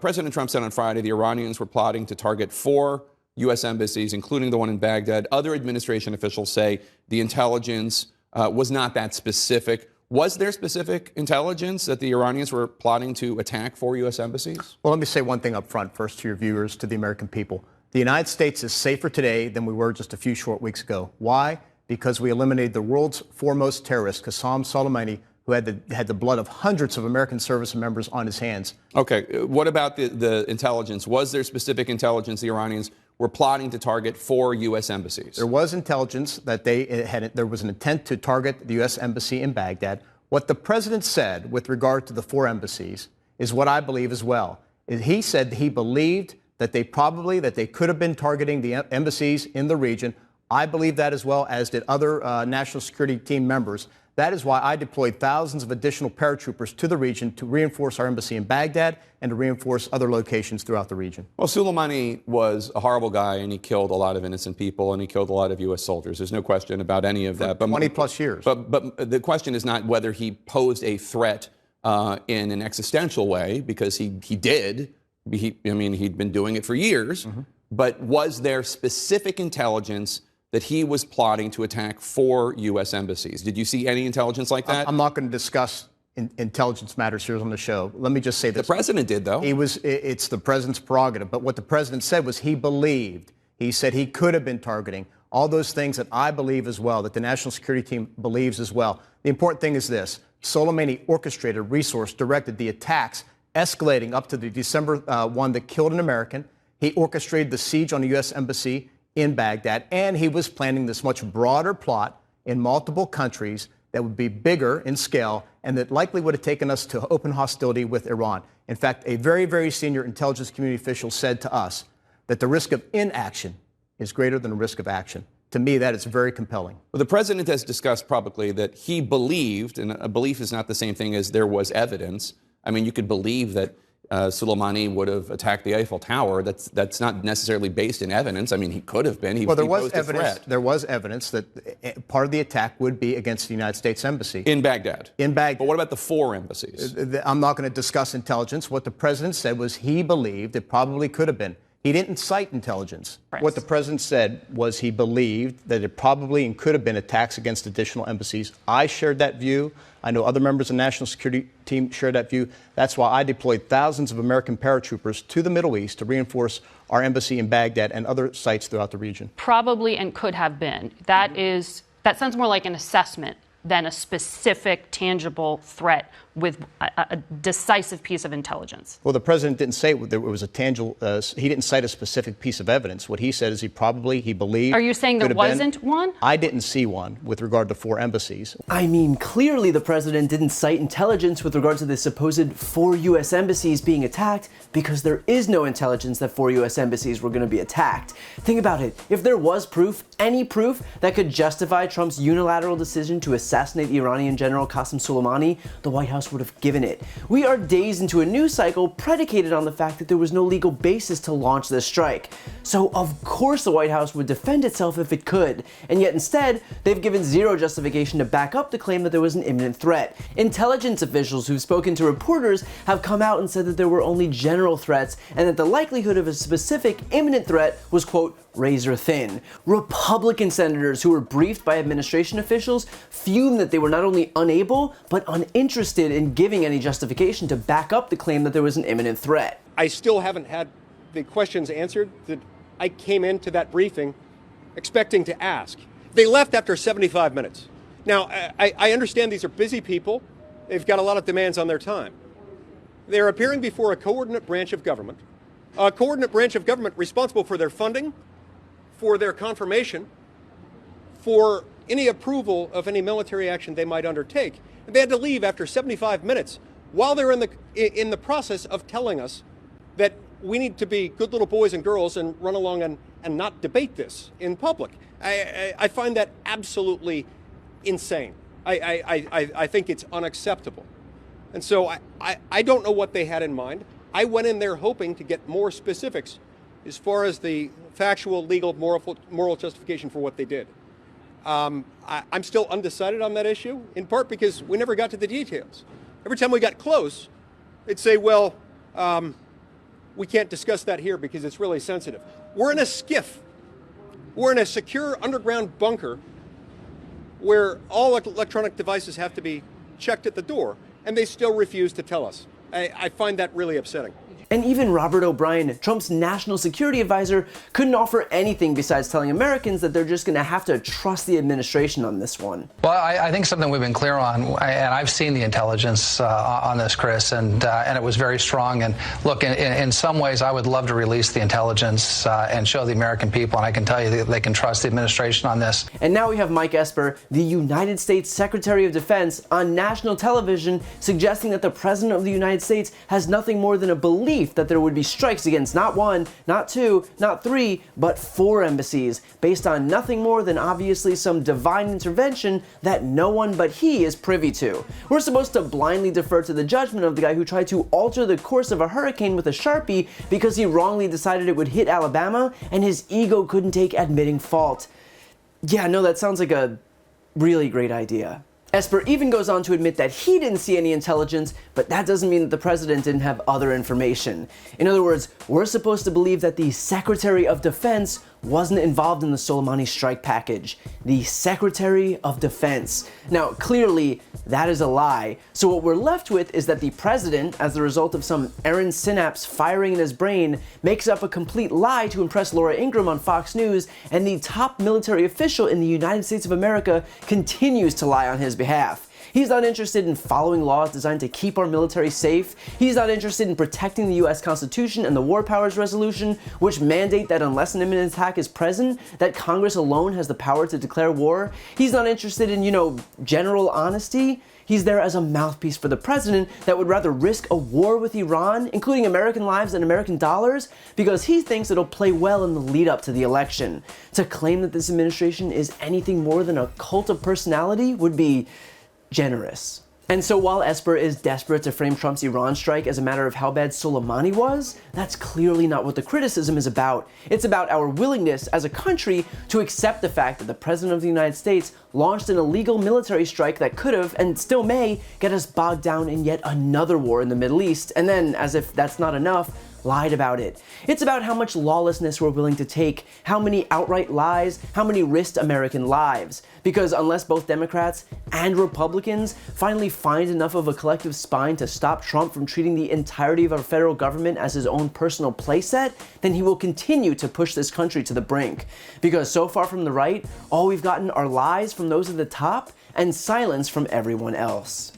President Trump said on Friday the Iranians were plotting to target 4 U.S. embassies, including the one in Baghdad. Other administration officials say the intelligence was not that specific. Was there specific intelligence that the Iranians were plotting to attack 4 U.S. embassies? Well, let me say one thing up front first to your viewers, to the American people. The United States is safer today than we were just a few short weeks ago. Why? Because we eliminated the world's foremost terrorist, Qasem Soleimani, who had the blood of hundreds of American service members on his hands. Okay, what about the intelligence? Was there specific intelligence the Iranians were plotting to target 4 U.S. embassies? There was intelligence that there was an intent to target the U.S. embassy in Baghdad. What the president said with regard to the 4 embassies is what I believe as well. He said he believed that they could have been targeting the embassies in the region. I believe that as well, as did other national security team members. That is why I deployed thousands of additional paratroopers to the region to reinforce our embassy in Baghdad and to reinforce other locations throughout the region. Well, Soleimani was a horrible guy, and he killed a lot of innocent people, and he killed a lot of U.S. soldiers. There's no question about any of that. But 20-plus years. But the question is not whether he posed a threat in an existential way, because he did. He'd been doing it for years. Mm-hmm. But was there specific intelligence that he was plotting to attack 4 U.S. embassies? Did you see any intelligence like that? I'm not going to discuss intelligence matters here on the show. Let me just say this. The president did, though. It's the president's prerogative. But what the president said was he believed. He said he could have been targeting all those things that I believe as well, that the national security team believes as well. The important thing is this. Soleimani orchestrated, resourced, directed the attacks escalating up to the December 1 that killed an American. He orchestrated the siege on the U.S. embassy in Baghdad, and he was planning this much broader plot in multiple countries that would be bigger in scale and that likely would have taken us to open hostility with Iran. In fact, a very, very senior intelligence community official said to us that the risk of inaction is greater than the risk of action. To me, that is very compelling. Well, the president has discussed publicly that he believed, and a belief is not the same thing as there was evidence. I mean, you could believe that Soleimani would have attacked the Eiffel Tower. That's not necessarily based in evidence. I mean, he could have been. There was evidence that part of the attack would be against the United States Embassy. In Baghdad? In Baghdad. But what about the 4 embassies? I'm not going to discuss intelligence. What the president said was he believed it probably could have been. He didn't cite intelligence. What the president said was he believed that it probably and could have been attacks against additional embassies. I shared that view. I know other members of the national security team shared that view. That's why I deployed thousands of American paratroopers to the Middle East to reinforce our embassy in Baghdad and other sites throughout the region. Probably and could have been. That sounds more like an assessment than a specific, tangible threat with a decisive piece of intelligence. Well, the president didn't say it was a tangible, he didn't cite a specific piece of evidence. What he said is he believed. Are you saying there wasn't one? I didn't see one with regard to 4 embassies. I mean, clearly the president didn't cite intelligence with regard to the supposed 4 U.S. embassies being attacked because there is no intelligence that 4 U.S. embassies were going to be attacked. Think about it. If there was proof, any proof, that could justify Trump's unilateral decision to assassinate the Iranian general Qasem Soleimani, the White House would have given it. We are days into a news cycle predicated on the fact that there was no legal basis to launch this strike. So of course the White House would defend itself if it could, and yet instead they've given zero justification to back up the claim that there was an imminent threat. Intelligence officials who've spoken to reporters have come out and said that there were only general threats and that the likelihood of a specific imminent threat was, quote, razor thin. Republican senators who were briefed by administration officials fumed that they were not only unable, but uninterested in giving any justification to back up the claim that there was an imminent threat. I still haven't had the questions answered that I came into that briefing expecting to ask. They left after 75 minutes. Now, I understand these are busy people. They've got a lot of demands on their time. They're appearing before a coordinate branch of government responsible for their funding, for their confirmation, for any approval of any military action they might undertake. And they had to leave after 75 minutes while they're in the process of telling us that we need to be good little boys and girls and run along and not debate this in public. I find that absolutely insane. I think it's unacceptable. And so I don't know what they had in mind. I went in there hoping to get more specifics as far as the factual, legal, moral justification for what they did. I'm still undecided on that issue, in part because we never got to the details. Every time we got close, they'd say, well, we can't discuss that here because it's really sensitive. We're in a skiff. We're in a secure underground bunker where all electronic devices have to be checked at the door, and they still refuse to tell us. I find that really upsetting. And even Robert O'Brien, Trump's national security advisor, couldn't offer anything besides telling Americans that they're just going to have to trust the administration on this one. Well, I think something we've been clear on, and I've seen the intelligence on this, Chris, and it was very strong. And look, in some ways, I would love to release the intelligence and show the American people, and I can tell you that they can trust the administration on this. And now we have Mike Esper, the United States Secretary of Defense, on national television suggesting that the President of the United States has nothing more than a belief that there would be strikes against not one, not two, not three, but 4 embassies, based on nothing more than obviously some divine intervention that no one but he is privy to. We're supposed to blindly defer to the judgment of the guy who tried to alter the course of a hurricane with a Sharpie because he wrongly decided it would hit Alabama and his ego couldn't take admitting fault. Yeah, no, that sounds like a really great idea. Esper even goes on to admit that he didn't see any intelligence, but that doesn't mean that the president didn't have other information. In other words, we're supposed to believe that the Secretary of Defense wasn't involved in the Soleimani strike package. The Secretary of Defense. Now, clearly, that is a lie. So what we're left with is that the president, as the result of some errant synapse firing in his brain, makes up a complete lie to impress Laura Ingraham on Fox News, and the top military official in the United States of America continues to lie on his behalf. He's not interested in following laws designed to keep our military safe. He's not interested in protecting the US Constitution and the War Powers Resolution, which mandate that unless an imminent attack is present, that Congress alone has the power to declare war. He's not interested in, general honesty. He's there as a mouthpiece for the president that would rather risk a war with Iran, including American lives and American dollars, because he thinks it'll play well in the lead up to the election. To claim that this administration is anything more than a cult of personality would be generous. And so while Esper is desperate to frame Trump's Iran strike as a matter of how bad Soleimani was, that's clearly not what the criticism is about. It's about our willingness as a country to accept the fact that the President of the United States launched an illegal military strike that could have, and still may, get us bogged down in yet another war in the Middle East, and then, as if that's not enough, lied about it. It's about how much lawlessness we're willing to take, how many outright lies, how many risked American lives. Because unless both Democrats and Republicans finally find enough of a collective spine to stop Trump from treating the entirety of our federal government as his own personal playset, then he will continue to push this country to the brink. Because so far from the right, all we've gotten are lies from those at the top and silence from everyone else.